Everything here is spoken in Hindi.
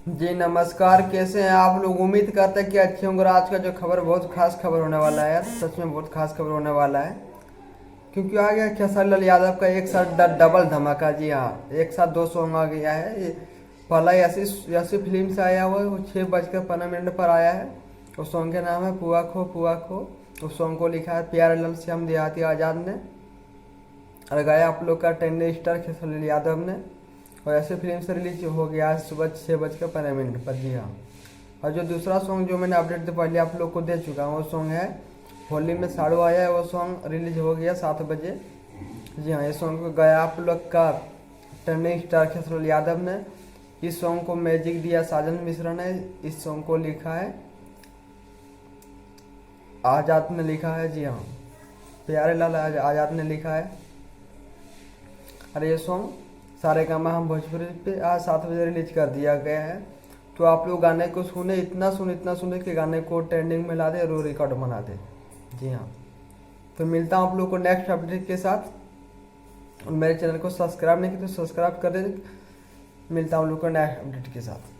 जी नमस्कार, कैसे हैं आप लोग। उम्मीद करते हैं कि अच्छे होंगे। और आज का जो खबर बहुत खास खबर होने वाला है यार, सच में बहुत खास खबर होने वाला है। क्योंकि आ गया खेसारी यादव का एक साथ डबल धमाका। जी हाँ, एक साथ दो सॉन्ग आ गया है। ये पहला ऐसी ऐसी फिल्म से आया हुआ है, वो 6:15 पर आया है। उस सॉन्ग के नाम है पुआ खो पुआ खो। उस सॉन्ग को लिखा है प्यारेलाल श्याम देहाती आज़ाद ने, और गाया आप लोग का ट्रेंडिंग स्टार खेसारी यादव ने। और ऐसे फिल्म से रिलीज हो गया आज सुबह 6:15 पर। जी हाँ, और जो दूसरा सॉन्ग जो मैंने अपडेट से पहले आप लोग को दे चुका हूँ, वो सॉन्ग है होली में साड़ू आया है। वो सॉन्ग रिलीज हो गया 7 बजे। जी हाँ, ये सॉन्ग को गाया आप लोग का ट्रेंडिंग स्टार खेसारी यादव ने। इस सॉन्ग को म्यूजिक दिया साजन मिश्रा ने। इस सॉन्ग को लिखा है आज़ाद ने लिखा है। जी हाँ, प्यारेलाल आज़ाद ने लिखा है। और ये सॉन्ग सारेगामा हम भोजपुरी पे आज 7 बजे रिलीज कर दिया गया है। तो आप लोग गाने को सुने, इतना सुने कि गाने को ट्रेंडिंग में ला दे और रिकॉर्ड बना दे। जी हाँ, तो मिलता हूँ आप लोग को नेक्स्ट अपडेट के साथ। और मेरे चैनल को सब्सक्राइब नहीं किया तो सब्सक्राइब कर दे। मिलता हूँ आप लोग को नेक्स्ट अपडेट के साथ।